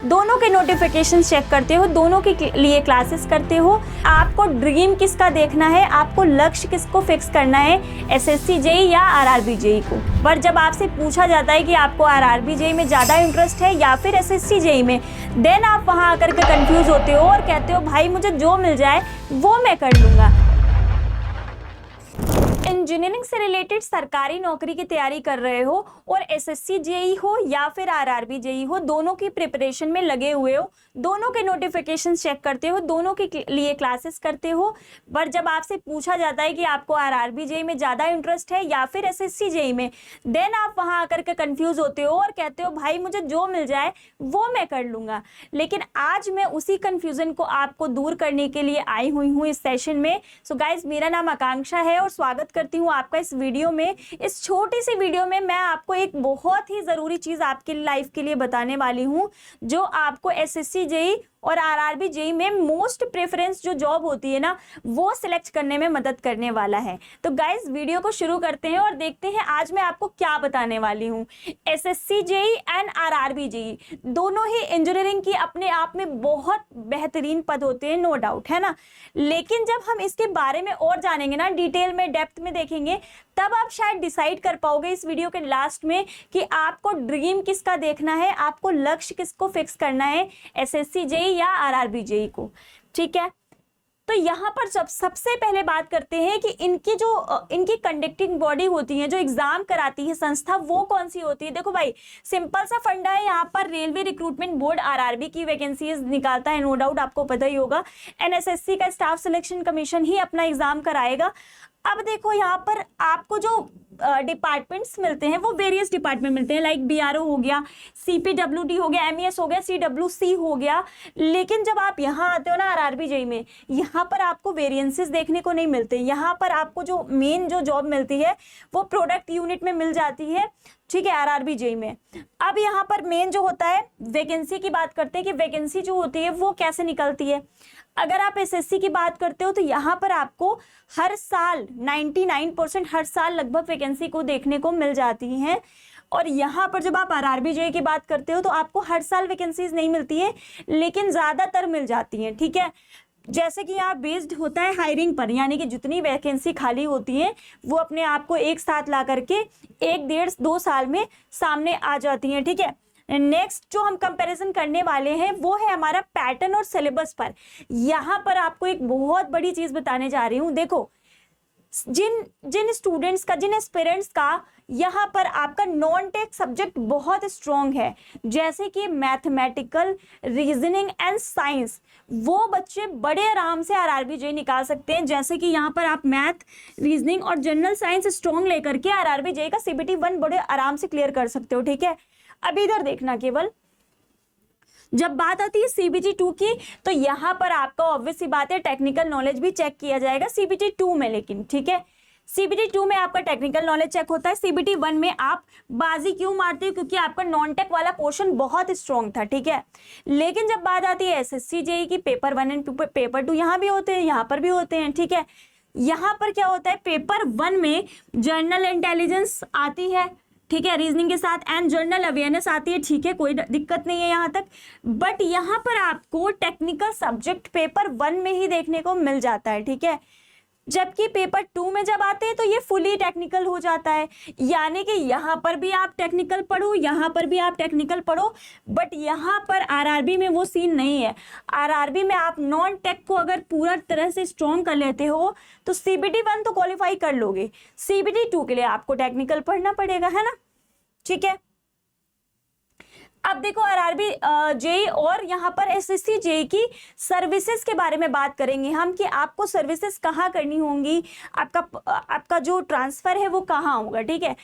दोनों के notification check करते हो, दोनों के लिए क्लासेस करते हो। आपको ड्रीम किसका देखना है, आपको लक्ष्य किसको फिक्स करना है, एसएससी जेई या आरआरबी जेई को। पर जब आपसे पूछा जाता है कि आपको आरआरबी जेई में ज़्यादा इंटरेस्ट है या फिर एसएससी जेई में, देन आप वहाँ आकर के कंफ्यूज होते हो और कहते हो भाई मुझे जो मिल जाए वो मैं कर लूँगा। इंजीनियरिंग से रिलेटेड सरकारी नौकरी की तैयारी कर रहे हो और एसएससी जेई हो या फिर आरआरबी जेई हो, दोनों की प्रिपरेशन में लगे हुए हो, दोनों के नोटिफिकेशन चेक करते हो, दोनों के लिए क्लासेस करते हो। पर जब आपसे पूछा जाता है कि आपको आरआरबी जेई में ज़्यादा इंटरेस्ट है या फिर एसएससी जेई में, देन आप वहाँ आकर के कंफ्यूज होते हो और कहते हो भाई मुझे जो मिल जाए वो मैं कर लूँगा। लेकिन आज मैं उसी कन्फ्यूज़न को आपको दूर करने के लिए आई हुई हूँ इस सेशन में। सो गाइज, मेरा नाम आकांक्षा है और स्वागत करती हूँ आपका इस वीडियो में। इस छोटी सी वीडियो में मैं आपको एक बहुत ही ज़रूरी चीज़ आपकी लाइफ के लिए बताने वाली हूँ, जो आपको एसएससी जेई और आरआरबी जेई में मोस्ट प्रेफरेंस जो जॉब होती है ना, वो सिलेक्ट करने में मदद करने वाला है। तो गाइज, वीडियो को शुरू करते हैं और देखते हैं आज मैं आपको क्या बताने वाली हूँ। SSC JE and RRB JE दोनों ही इंजीनियरिंग की अपने आप में बहुत बेहतरीन पद होते हैं, नो डाउट, है ना। लेकिन जब हम इसके बारे में और जानेंगे ना, डिटेल में डेप्थ में देखेंगे, तब आप शायद डिसाइड कर पाओगे इस वीडियो के लास्ट में कि आपको ड्रीम किसका देखना है, आपको लक्ष्य किसको फिक्स करना है, एसएससी जेई या आरआरबी जेई को। ठीक है, तो यहाँ पर जब सबसे पहले बात करते हैं कि इनकी कंडक्टिंग बॉडी होती है, जो एग्जाम कराती है संस्था, वो कौन सी होती है। देखो भाई, सिंपल सा फंडा है। यहाँ पर रेलवे रिक्रूटमेंट बोर्ड आरआरबी की वैकेंसीज निकालता है, नो डाउट आपको पता ही होगा। एनएसएससी का स्टाफ सिलेक्शन कमीशन ही अपना एग्जाम कराएगा। अब देखो, यहाँ पर आपको जो डिपार्टमेंट्स मिलते हैं वो वेरियस डिपार्टमेंट मिलते हैं, लाइक बीआरओ हो गया, सीपीडब्ल्यूडी हो गया, एमईएस हो गया, सीडब्ल्यूसी हो गया। लेकिन जब आप यहाँ आते हो ना आरआरबी जेई में, यहाँ पर आपको वेरिएंसेस देखने को नहीं मिलते। यहाँ पर आपको जो मेन जो जॉब मिलती है वो प्रोडक्ट यूनिट में मिल जाती है, ठीक है, आरआरबी जेई में। अब यहाँ पर मेन जो होता है, वैकेंसी की बात करते हैं कि वैकेंसी जो होती है वो कैसे निकलती है। अगर आप एसएससी की बात करते हो तो यहाँ पर आपको हर साल 99% हर साल लगभग वैकेंसी को देखने को मिल जाती हैं। और यहाँ पर जब आप आरआरबी जेई की बात करते हो तो आपको हर साल वैकेंसीज नहीं मिलती है, लेकिन ज़्यादातर मिल जाती हैं। ठीक है, जैसे कि यहाँ बेस्ड होता है हायरिंग पर, यानी कि जितनी वैकेंसी खाली होती है वो अपने आप को एक साथ ला करके 1-1.5-2 साल में सामने आ जाती हैं। ठीक है, नेक्स्ट जो हम कंपैरिजन करने वाले हैं वो है हमारा पैटर्न और सिलेबस पर। यहाँ पर आपको एक बहुत बड़ी चीज़ बताने जा रही हूँ। देखो, जिन स्टूडेंट्स का, जिन एस्पिरेंट्स का यहाँ पर आपका नॉन टेक सब्जेक्ट बहुत स्ट्रॉन्ग है, जैसे कि मैथमेटिकल, रीजनिंग एंड साइंस, वो बच्चे बड़े आराम से आरआरबी जेई निकाल सकते हैं। जैसे कि यहाँ पर आप मैथ, रीजनिंग और जनरल साइंस स्ट्रॉन्ग लेकर के आरआरबी जेई का सीबीटी 1 बड़े आराम से क्लियर कर सकते हो। ठीक है, अब इधर देखना, केवल जब बात आती है सीबीटी 2 की, तो यहाँ पर आपका ऑब्वियस सी बात है टेक्निकल नॉलेज भी चेक किया जाएगा सीबीटी 2 में। लेकिन ठीक है, सीबीटी 2 में आपका टेक्निकल नॉलेज चेक होता है, सीबीटी 1 में आप बाजी क्यों मारते हो, क्योंकि आपका नॉन टेक वाला पोर्शन बहुत स्ट्रॉन्ग था। ठीक है, लेकिन जब बात आती है एसएससी जेई की, पेपर 1 एंड पेपर 2 यहाँ भी होते हैं, यहाँ पर भी होते हैं। ठीक है, यहाँ पर क्या होता है, पेपर 1 में जनरल इंटेलिजेंस आती है, ठीक है, रीजनिंग के साथ, एंड जनरल अवेयरनेस आती है। ठीक है, कोई दिक्कत नहीं है यहाँ तक। बट यहाँ पर आपको टेक्निकल सब्जेक्ट पेपर 1 में ही देखने को मिल जाता है। ठीक है, जबकि पेपर 2 में जब आते हैं तो ये फुली टेक्निकल हो जाता है, यानी कि यहाँ पर भी आप टेक्निकल पढ़ो, यहाँ पर भी आप टेक्निकल पढ़ो। बट यहाँ पर आरआरबी में वो सीन नहीं है। आरआरबी में आप नॉन टेक को अगर पूरा तरह से स्ट्रॉन्ग कर लेते हो तो सीबीटी 1 तो क्वालिफाई कर लोगे, सीबीटी 2 के लिए आपको टेक्निकल पढ़ना पड़ेगा, है ना। ठीक है, अब देखो आरआरबी जेई और यहाँ पर एसएससी जेई की सर्विसेज के बारे में बात करेंगे हम, कि आपको सर्विसेज कहाँ करनी होंगी, आपका जो ट्रांसफर है वो कहाँ होगा। ठीक है,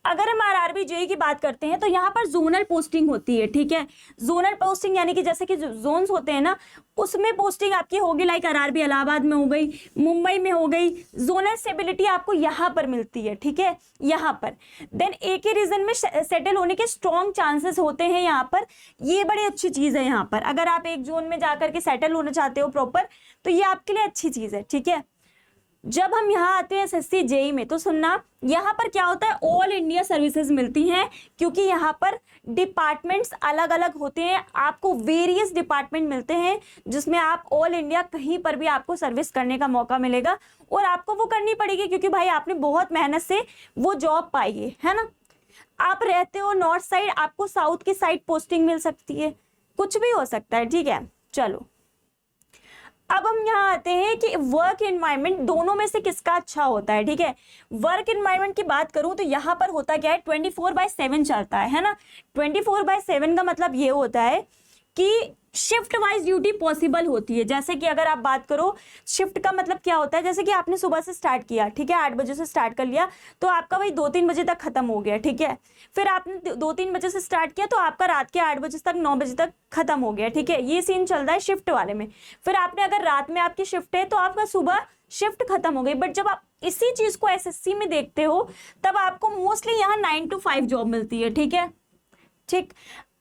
अगर हम आरआरबी जेई की बात करते हैं तो यहाँ पर जोनल पोस्टिंग होती है। ठीक है, जोनल पोस्टिंग यानी कि जैसे कि जोन्स होते हैं ना, उसमें पोस्टिंग आपकी होगी, लाइक आरआरबी इलाहाबाद में हो गई, मुंबई में हो गई। जोनल स्टेबिलिटी आपको यहाँ पर मिलती है। ठीक है, यहाँ पर देन एक ही रीजन में सेटल होने के स्ट्रॉन्ग चांसेस होते हैं यहाँ पर। ये बड़ी अच्छी चीज़ है यहाँ पर, अगर आप एक जोन में जाकर के सेटल होना चाहते हो प्रॉपर, तो ये आपके लिए अच्छी चीज़ है। ठीक है, जब हम यहाँ आते हैं एसएससी जेई में तो सुनना, यहाँ पर क्या होता है, ऑल इंडिया सर्विसेज मिलती हैं, क्योंकि यहाँ पर डिपार्टमेंट्स अलग अलग होते हैं, आपको वेरियस डिपार्टमेंट मिलते हैं जिसमें आप ऑल इंडिया कहीं पर भी आपको सर्विस करने का मौका मिलेगा, और आपको वो करनी पड़ेगी क्योंकि भाई आपने बहुत मेहनत से वो जॉब पाई है ना। आप रहते हो नॉर्थ साइड, आपको साउथ की साइड पोस्टिंग मिल सकती है, कुछ भी हो सकता है, ठीक है। चलो अब हम यहाँ आते हैं कि वर्क एनवायरनमेंट दोनों में से किसका अच्छा होता है, ठीक है। वर्क एनवायरनमेंट की बात करूं तो यहाँ पर होता क्या है, 24/7 चलता है ना। 24/7 का मतलब ये होता है कि शिफ्ट वाइज ड्यूटी पॉसिबल होती है। जैसे कि अगर आप बात करो शिफ्ट का मतलब क्या होता है, जैसे कि आपने सुबह से स्टार्ट किया, ठीक है, 8 बजे से स्टार्ट कर लिया तो आपका वही 2-3 बजे तक खत्म हो गया, ठीक है। फिर आपने 2-3 बजे से स्टार्ट किया तो आपका रात के 8 बजे तक 9 बजे तक खत्म हो गया, ठीक है। ये सीन चल रहा है शिफ्ट वाले में। फिर आपने अगर रात में आपकी शिफ्ट है तो आपका सुबह शिफ्ट खत्म हो गई। बट जब आप इसी चीज को एसएससी में देखते हो तब आपको मोस्टली यहाँ 9 to 5 जॉब मिलती है, ठीक है, ठीक।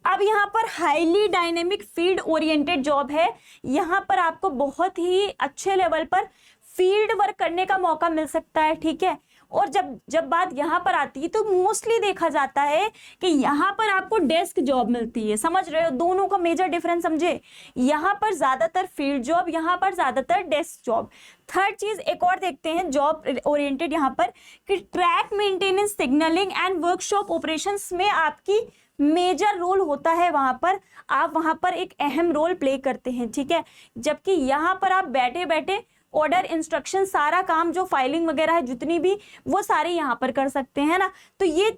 अब यहाँ पर highly dynamic field oriented job है, यहाँ पर आपको बहुत ही अच्छे लेवल पर फील्ड वर्क करने का मौका मिल सकता है, ठीक है। और जब बात यहाँ पर आती है तो मोस्टली देखा जाता है कि यहाँ पर आपको डेस्क जॉब मिलती है। समझ रहे हो दोनों का मेजर डिफरेंस समझे, यहाँ पर ज्यादातर फील्ड जॉब, यहाँ पर ज्यादातर डेस्क जॉब। थर्ड चीज एक और देखते हैं जॉब ओरिएंटेड यहाँ पर कि track maintenance, signalling and workshop operations में आपकी मेजर रोल होता है। वहां पर आप वहां पर एक अहम रोल प्ले करते हैं, ठीक है। जबकि यहाँ पर आप बैठे बैठे ऑर्डर, इंस्ट्रक्शन, सारा काम जो फाइलिंग वगैरह है जितनी भी, वो सारे यहाँ पर कर सकते हैं ना। तो ये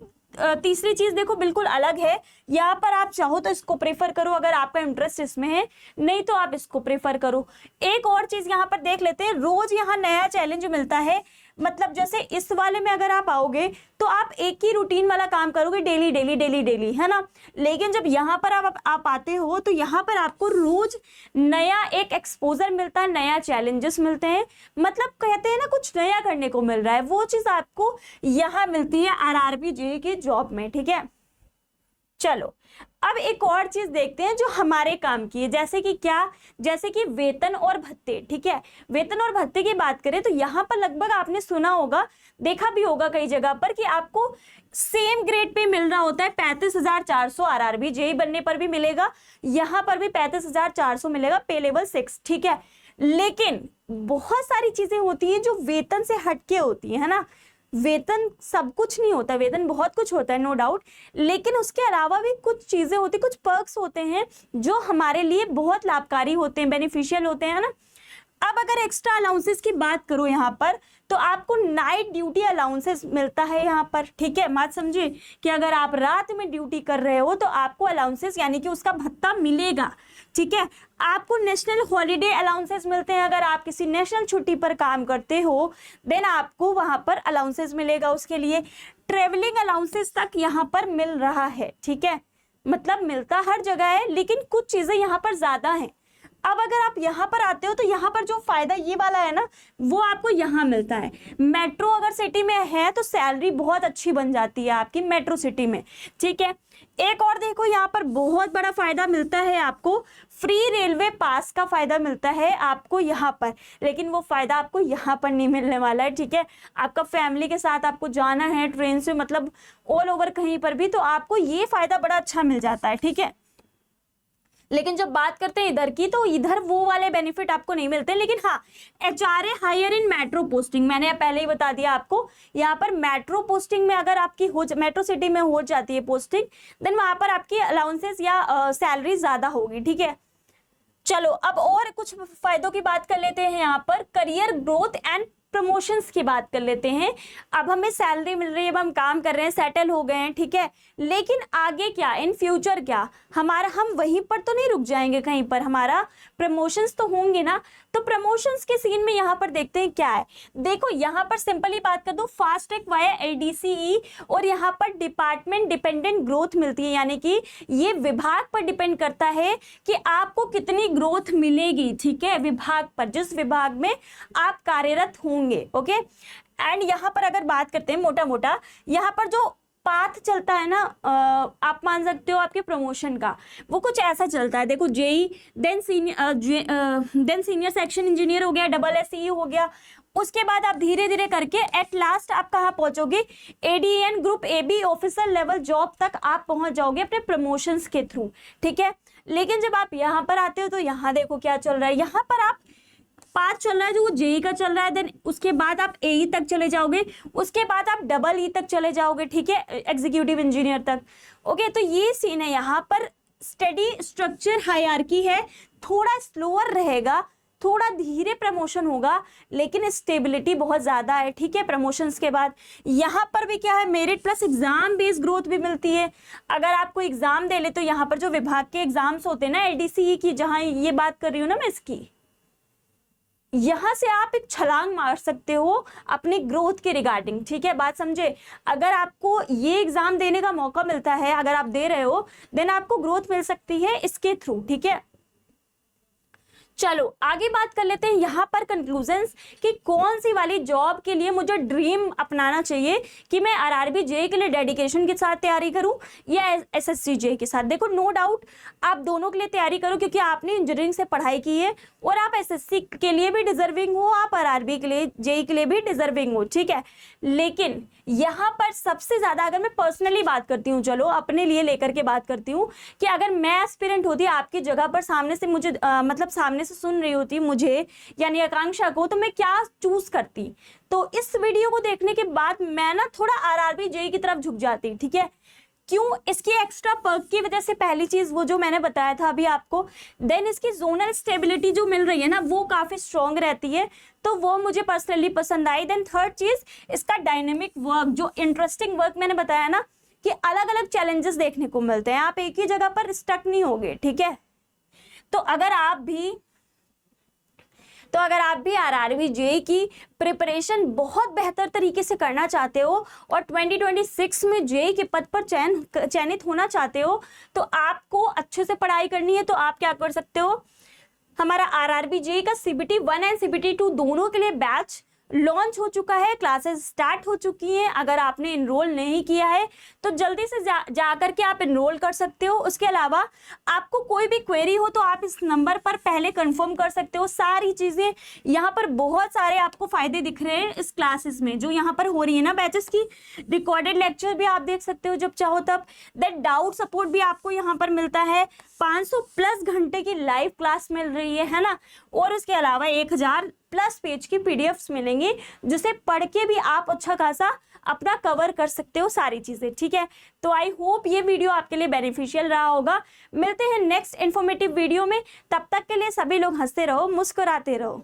तीसरी चीज देखो बिल्कुल अलग है। यहाँ पर आप चाहो तो इसको प्रेफर करो अगर आपका इंटरेस्ट इसमें है, नहीं तो आप इसको प्रेफर करो। एक और चीज यहाँ पर देख लेते हैं, रोज यहाँ नया चैलेंज मिलता है। मतलब जैसे इस वाले में अगर आप आओगे तो आप एक ही रूटीन वाला काम करोगे, डेली डेली डेली डेली, है ना। लेकिन जब यहाँ पर आप आते हो तो यहाँ पर आपको रोज नया एक एक्सपोजर मिलता है, नया चैलेंजेस मिलते हैं। मतलब कहते हैं ना कुछ नया करने को मिल रहा है, वो चीज आपको यहाँ मिलती है आरआरबी जेईई की जॉब में, ठीक है। चलो अब एक और चीज देखते हैं जो हमारे काम की है, जैसे कि क्या, जैसे कि वेतन और भत्ते, ठीक है। वेतन और भत्ते की बात करें तो यहाँ पर लगभग आपने सुना होगा, देखा भी होगा कई जगह पर कि आपको सेम ग्रेड पे मिल रहा होता है 35,400, आरआरबी जेईई बनने पर भी मिलेगा, यहाँ पर भी 35,400 मिलेगा, पे लेवल 6, ठीक है। लेकिन बहुत सारी चीजें होती हैं जो वेतन से हटके होती है ना। वेतन सब कुछ नहीं होता, वेतन बहुत कुछ होता है नो डाउट, लेकिन उसके अलावा भी कुछ चीजें होती, कुछ पर्क्स होते हैं जो हमारे लिए बहुत लाभकारी होते हैं, बेनिफिशियल होते हैं ना। अब अगर एक्स्ट्रा अलाउंसेस की बात करो यहाँ पर तो आपको नाइट ड्यूटी अलाउंसेस मिलता है यहाँ पर, ठीक है। बात समझिए कि अगर आप रात में ड्यूटी कर रहे हो तो आपको अलाउंसेस यानी कि उसका भत्ता मिलेगा, ठीक है। आपको नेशनल हॉलीडे अलाउंसेस मिलते हैं, अगर आप किसी नेशनल छुट्टी पर काम करते हो देन आपको वहां पर अलाउंसेस मिलेगा उसके लिए। ट्रेवलिंग अलाउंसेस तक यहाँ पर मिल रहा है, ठीक है। मतलब मिलता हर जगह है लेकिन कुछ चीजें यहाँ पर ज्यादा हैं। अब अगर आप यहाँ पर आते हो तो यहाँ पर जो फायदा ये वाला है ना वो आपको यहाँ मिलता है। मेट्रो अगर सिटी में है तो सैलरी बहुत अच्छी बन जाती है आपकी मेट्रो सिटी में, ठीक है। एक और देखो यहाँ पर बहुत बड़ा फायदा मिलता है आपको, फ्री रेलवे पास का फायदा मिलता है आपको यहाँ पर, लेकिन वो फायदा आपको यहाँ पर नहीं मिलने वाला है, ठीक है। आपका फैमिली के साथ आपको जाना है ट्रेन से, मतलब ऑल ओवर कहीं पर भी, तो आपको ये फायदा बड़ा अच्छा मिल जाता है, ठीक है। लेकिन जब बात करते हैं इधर की तो इधर वो वाले बेनिफिट आपको नहीं मिलते। लेकिन हाँ, HRA higher in metro posting, मैंने पहले ही बता दिया आपको, यहाँ पर मेट्रो पोस्टिंग में अगर आपकी मेट्रो सिटी में हो जाती है पोस्टिंग देन वहां पर आपकी अलाउंसेस या सैलरी ज्यादा होगी, ठीक है। चलो अब और कुछ फायदों की बात कर लेते हैं। यहाँ पर करियर ग्रोथ एंड प्रमोशंस की बात कर लेते हैं। अब हमें सैलरी मिल रही है, अब हम काम कर रहे हैं, सेटल हो गए हैं, ठीक है। लेकिन आगे क्या, इन फ्यूचर क्या हमारा, हम वहीं पर तो नहीं रुक जाएंगे, कहीं पर हमारा प्रमोशंस तो होंगे ना। तो प्रमोशंस के सीन में यहाँ पर देखते हैं क्या है। देखो यहाँ पर सिंपली बात कर दो, फास्ट ट्रैक वाया एडीसीई, और यहाँ पर डिपार्टमेंट डिपेंडेंट ग्रोथ मिलती है, यानी कि ये विभाग पर डिपेंड करता है कि आपको कितनी ग्रोथ मिलेगी, ठीक है, विभाग पर, जिस विभाग में आप कार्यरत होंगे, ओके। एंड यहाँ पर अगर बात करते हैं मोटा मोटा, यहाँ पर जो पाथ चलता है ना, आप मान सकते हो आपके प्रमोशन का, वो कुछ ऐसा चलता है। देखो JE then senior section engineer हो गया, डबल एसई हो गया, उसके बाद आप धीरे धीरे करके एट लास्ट आप कहाँ पहुंचोगे, ADN group AB officer level job तक आप पहुंच जाओगे अपने प्रमोशंस के थ्रू, ठीक है। लेकिन जब आप यहाँ पर आते हो तो यहाँ देखो क्या चल रहा है, यहाँ पर आप पाथ चल रहा है जो वो जेई का चल रहा है, देन उसके बाद आप एई तक चले जाओगे, उसके बाद आप डबल ई तक चले जाओगे, ठीक है, एग्जीक्यूटिव इंजीनियर तक। ओके, तो ये सीन है, यहाँ पर स्टडी स्ट्रक्चर हायरार्की है, थोड़ा स्लोअर रहेगा, थोड़ा धीरे प्रमोशन होगा, लेकिन स्टेबिलिटी बहुत ज्यादा है, ठीक है। प्रमोशंस के बाद यहाँ पर भी क्या है, merit plus exam based growth भी मिलती है। अगर आपको एग्जाम दे ले तो यहाँ पर जो विभाग के एग्जाम्स होते हैं ना एलडीसी की, जहाँ ये बात कर रही हूँ ना मैं इसकी, यहां से आप एक छलांग मार सकते हो अपनी ग्रोथ के रिगार्डिंग, ठीक है, बात समझे। अगर आपको ये एग्जाम देने का मौका मिलता है, अगर आप दे रहे हो, देन आपको ग्रोथ मिल सकती है इसके थ्रू, ठीक है। चलो आगे बात कर लेते हैं यहाँ पर कंक्लूजन्स कि कौन सी वाली जॉब के लिए मुझे ड्रीम अपनाना चाहिए, कि मैं आरआरबी जेई के लिए डेडिकेशन के साथ तैयारी करूं या एसएससी जेई के साथ। देखो नो डाउट आप दोनों के लिए तैयारी करो, क्योंकि आपने इंजीनियरिंग से पढ़ाई की है और आप एसएससी के लिए भी डिजर्विंग हो, आप आरआरबी के लिए जेई के लिए भी डिजर्विंग हो, ठीक है। लेकिन यहाँ पर सबसे ज्यादा अगर मैं पर्सनली बात करती हूँ, चलो अपने लिए लेकर के बात करती हूँ, कि अगर मैं एस्पिरेंट होती आपकी जगह पर, सामने से मुझे मतलब सामने से सुन रही होती मुझे यानी आकांक्षा को, तो मैं क्या चूज करती। तो इस वीडियो को देखने के बाद मैं ना थोड़ा आरआरबी जेई की तरफ झुक जाती, ठीक है। क्यों, इसकी एक्स्ट्रा पर्क की वजह से, पहली चीज वो जो मैंने बताया था अभी आपको, देन इसकी जोनल स्टेबिलिटी जो मिल रही है ना वो काफी स्ट्रॉन्ग रहती है, तो वो मुझे पर्सनली पसंद आई। देन थर्ड चीज इसका डायनेमिक वर्क, जो इंटरेस्टिंग वर्क मैंने बताया ना, कि अलग अलग चैलेंजेस देखने को मिलते हैं, आप एक ही जगह पर स्टक नहीं होगे, ठीक है। तो अगर आप भी आरआरबी जेई की प्रिपरेशन बहुत बेहतर तरीके से करना चाहते हो और 2026 में जेई के पद पर चयनित होना चाहते हो, तो आपको अच्छे से पढ़ाई करनी है। तो आप क्या कर सकते हो, हमारा आरआरबी जेई का सीबीटी 1 एंड सीबीटी 2 दोनों के लिए बैच लॉन्च हो चुका है, क्लासेस स्टार्ट हो चुकी हैं। अगर आपने इनरोल नहीं किया है तो जल्दी से जा करके आप इनरोल कर सकते हो। उसके अलावा आपको कोई भी क्वेरी हो तो आप इस नंबर पर पहले कंफर्म कर सकते हो सारी चीजें। यहाँ पर बहुत सारे आपको फायदे दिख रहे हैं इस क्लासेस में जो यहाँ पर हो रही है ना बैचेस की। रिकॉर्डेड लेक्चर भी आप देख सकते हो जब चाहो तब। दैट डाउट सपोर्ट भी आपको यहाँ पर मिलता है। 500 प्लस घंटे की लाइव क्लास मिल रही है ना। और उसके अलावा 1000 प्लस पेज की पीडीएफ्स मिलेंगी जिसे पढ़ के भी आप अच्छा खासा अपना कवर कर सकते हो सारी चीजें, ठीक है। तो आई होप ये वीडियो आपके लिए बेनिफिशियल रहा होगा। मिलते हैं नेक्स्ट इन्फॉर्मेटिव वीडियो में, तब तक के लिए सभी लोग हंसते रहो, मुस्कुराते रहो।